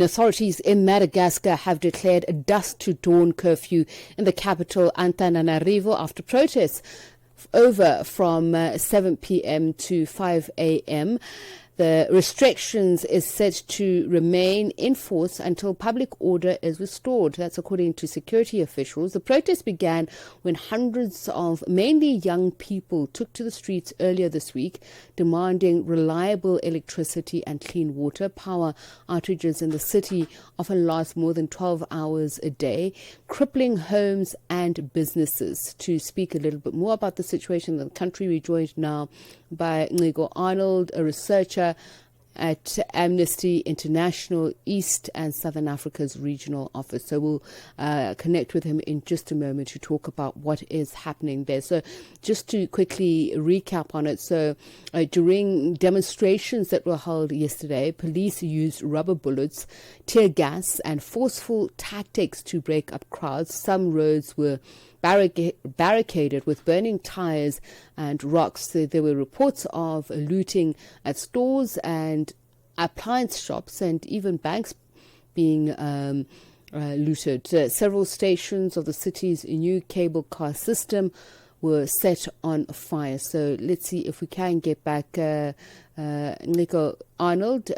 Authorities in Madagascar have declared a dusk-to-dawn curfew in the capital Antananarivo after protests over from 7 p.m. to 5 a.m. The restrictions is set to remain in force until public order is restored. That's according to security officials. The protest began when hundreds of mainly young people took to the streets earlier this week, demanding reliable electricity and clean water. Power outages in the city often last more than 12 hours a day, crippling homes and businesses. To speak a little bit more about the situation in the country, we're joined now by Nciko Arnold, a researcher at Amnesty International East and Southern Africa's regional office. So we'll connect with him in just a moment to talk about what is happening there. So just to quickly recap on it. So during demonstrations that were held yesterday, police used rubber bullets, tear gas and forceful tactics to break up crowds. Some roads were barricaded with burning tires and rocks. There were reports of looting at stores and appliance shops and even banks being looted. Several stations of the city's new cable car system were set on fire. So let's see if we can get back Nciko Arnold,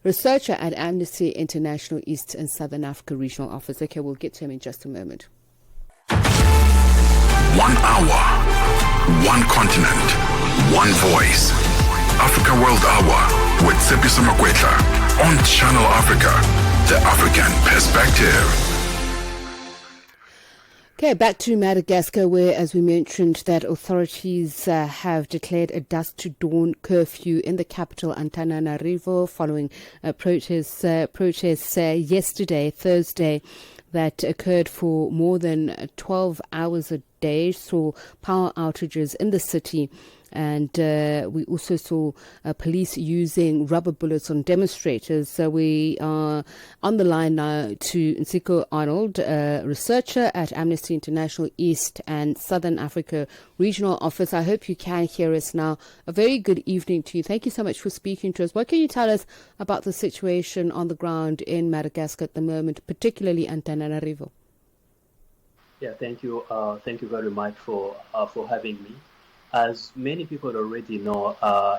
researcher at Amnesty International East and Southern Africa Regional Office. Okay, we'll get to him in just a moment. 1 hour, one continent, one voice. Africa World Hour with Tsepiso Makwetla on Channel Africa, the African perspective. Okay, back to Madagascar, where, as we mentioned, that authorities have declared a dusk-to-dawn curfew in the capital Antananarivo following protests yesterday, Thursday, that occurred for more than 12 hours a day, saw power outages in the city. And we also saw police using rubber bullets on demonstrators. So we are on the line now to Nciko Arnold, researcher at Amnesty International East and Southern Africa Regional Office. I hope you can hear us now. A very good evening to you. Thank you so much for speaking to us. What can you tell us about the situation on the ground in Madagascar at the moment, particularly Antananarivo? Yeah, thank you. Thank you very much for having me. As many people already know,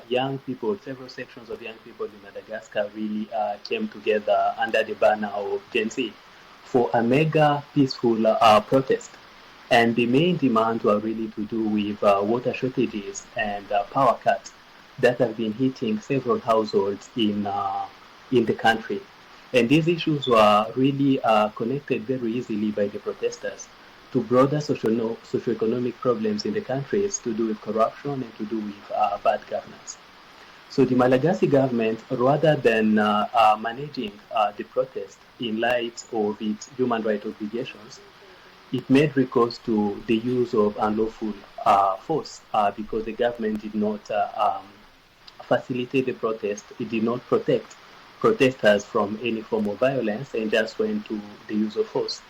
young people, several sections of young people in Madagascar really came together under the banner of Gen Z for a mega peaceful protest. And the main demands were really to do with water shortages and power cuts that have been hitting several households in the country. And these issues were really connected very easily by the protesters to broader socioeconomic problems in the countries to do with corruption and to do with bad governance. So the Malagasy government, rather than managing the protest in light of its human rights obligations, it made recourse to the use of unlawful force because the government did not facilitate the protest. It did not protect protesters from any form of violence and just went to the use of force.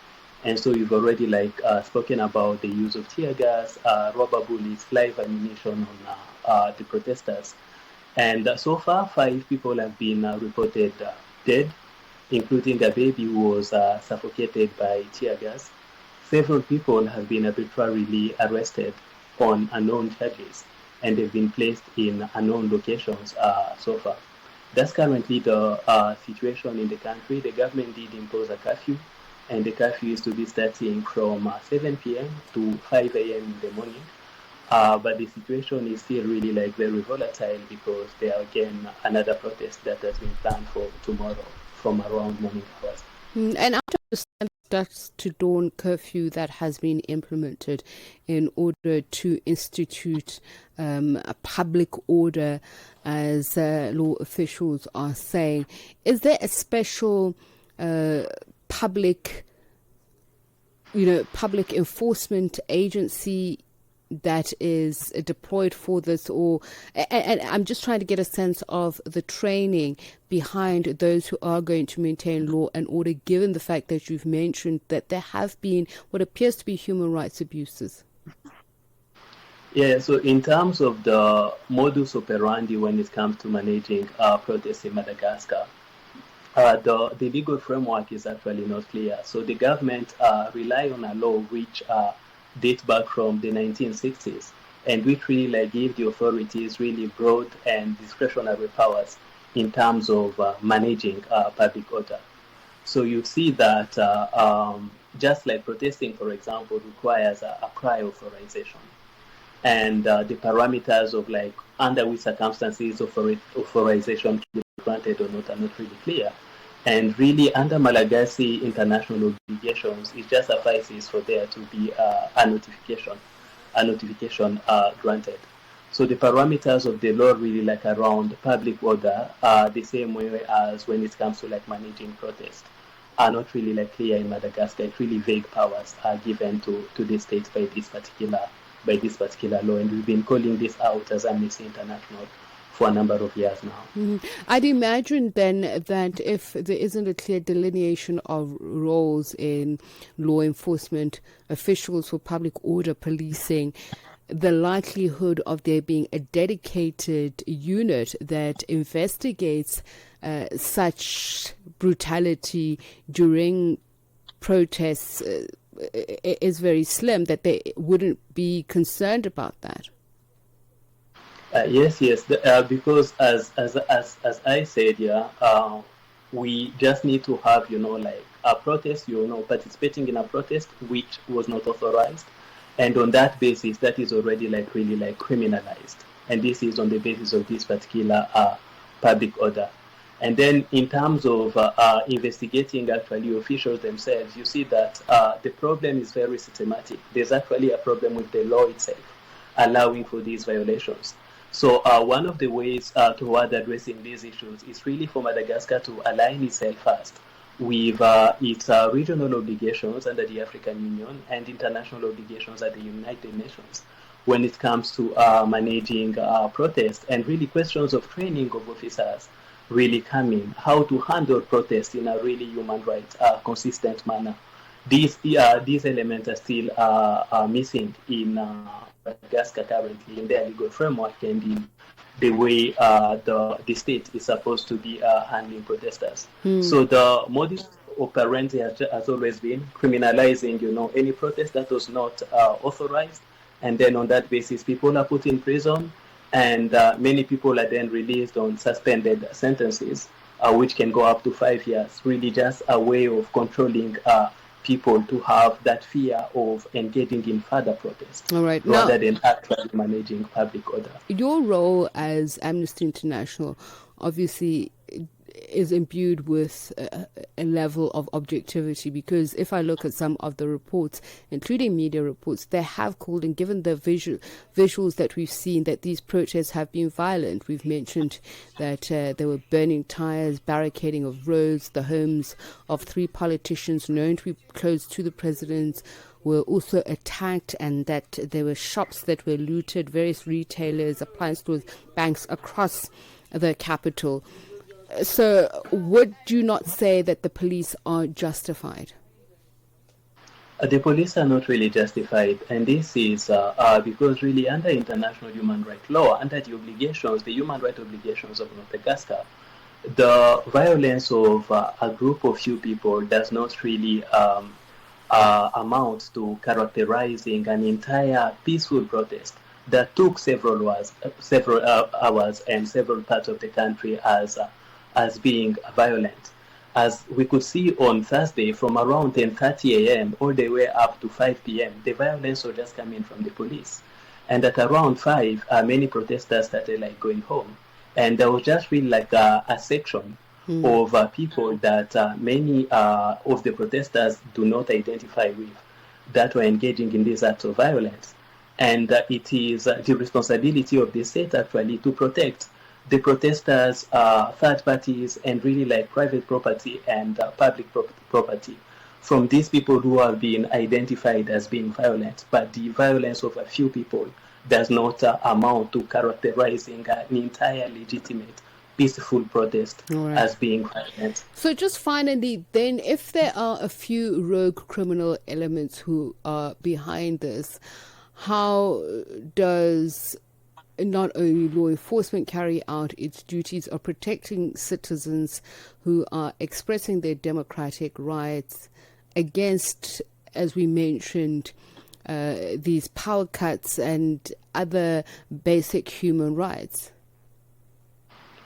And so you've already spoken about the use of tear gas, rubber bullets, live ammunition on the protesters. And so far, 5 people have been reported dead, including a baby who was suffocated by tear gas. Several people have been arbitrarily arrested on unknown charges, and they've been placed in unknown locations so far. That's currently the situation in the country. The government did impose a curfew, and the curfew is to be starting from 7 p.m. to 5 a.m. in the morning. But the situation is still really very volatile because there are again another protest that has been planned for tomorrow from around morning hours. And after the dusk-to-dawn curfew that has been implemented in order to institute a public order, as law officials are saying, is there a special public enforcement agency that is deployed for this, and I'm just trying to get a sense of the training behind those who are going to maintain law and order, given the fact that you've mentioned that there have been what appears to be human rights abuses? Yeah, so in terms of the modus operandi when it comes to managing protests in Madagascar, the legal framework is actually not clear. So the government rely on a law which dates back from the 1960s, and which really like give the authorities really broad and discretionary powers in terms of managing public order. So you see that just like protesting, for example, requires a prior authorization, and the parameters of like under which circumstances authorization can be granted or not are not really clear. And really, under Malagasy international obligations, it just suffices for there to be a notification granted. So the parameters of the law really like around public order are the same way as when it comes to like managing protest are not really like clear in Madagascar. It's really vague powers are given to the state by this particular law, and we've been calling this out as Amnesty International for a number of years now. Mm-hmm. I'd imagine then that if there isn't a clear delineation of roles in law enforcement, officials for public order policing, the likelihood of there being a dedicated unit that investigates such brutality during protests is very slim, that they wouldn't be concerned about that. Yes, because as I said, we just need to have, like a protest, participating in a protest which was not authorized. And on that basis, that is already like really like criminalized. And this is on the basis of this particular public order. And then in terms of investigating actually officials themselves, you see that the problem is very systematic. There's actually a problem with the law itself allowing for these violations. So one of the ways toward addressing these issues is really for Madagascar to align itself first with its regional obligations under the African Union and international obligations at the United Nations when it comes to managing protests, and really questions of training of officers really come in, how to handle protests in a really human rights consistent manner. These elements are still missing in Madagascar currently in their legal framework and in the way the state is supposed to be handling protesters. So the modus operandi has always been criminalizing, any protest that was not authorized, and then on that basis, people are put in prison, and many people are then released on suspended sentences, which can go up to 5 years. Really, just a way of controlling people to have that fear of engaging in further protests, all right, rather than actually managing public order. Your role as Amnesty International obviously is imbued with a level of objectivity, because if I look at some of the reports, including media reports, they have called, and given the visuals that we've seen, that these protests have been violent. We've mentioned that there were burning tires, barricading of roads, the homes of 3 politicians known to be close to the president were also attacked, and that there were shops that were looted, various retailers, appliance stores, banks across the capital. So would you not say that the police are justified? The police are not really justified, and this is because really under international human rights law, under the human rights obligations of Madagascar, the violence of a group of few people does not really amount to characterizing an entire peaceful protest that took several hours and several parts of the country as being violent. As we could see on Thursday, from around 10:30 a.m. all the way up to 5 p.m., the violence was just coming from the police. And at around 5, many protesters started like going home. And there was just really like a section of people that many of the protesters do not identify with, that were engaging in these acts of violence. And it is the responsibility of the state actually to protect the protesters, third parties, and really like private property and public property from these people who have been identified as being violent. But the violence of a few people does not amount to characterizing an entire legitimate peaceful protest as being violent. So just finally then, if there are a few rogue criminal elements who are behind this, how does not only law enforcement carry out its duties of protecting citizens who are expressing their democratic rights against, as we mentioned, these power cuts and other basic human rights.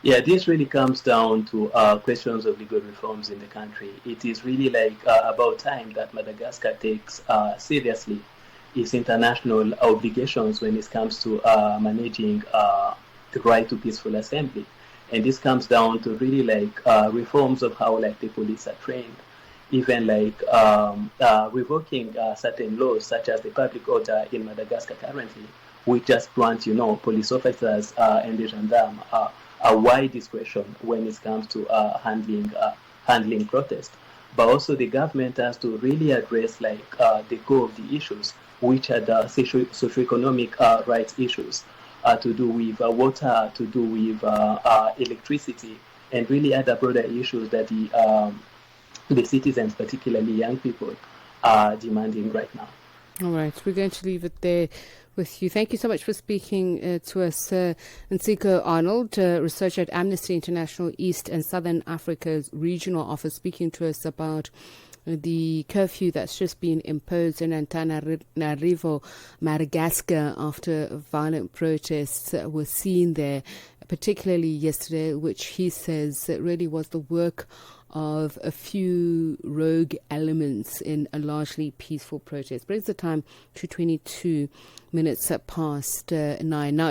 Yeah, this really comes down to questions of legal reforms in the country. It is really about time that Madagascar takes seriously its international obligations when it comes to managing the right to peaceful assembly. And this comes down to really reforms of how the police are trained, even revoking certain laws such as the public order in Madagascar currently, which just grants, police officers and the gendarmes a wide discretion when it comes to handling protest. But also the government has to really address the core of the issues, which are the socioeconomic rights issues to do with water, to do with electricity, and really other broader issues that the citizens, particularly young people, are demanding right now. All right, we're going to leave it there with you. Thank you so much for speaking to us, Nciko Arnold, researcher at Amnesty International East and Southern Africa's regional office, speaking to us about the curfew that's just been imposed in Antananarivo, Madagascar, after violent protests were seen there, particularly yesterday, which he says really was the work of a few rogue elements in a largely peaceful protest. Brings the time to 22 minutes past 9 now.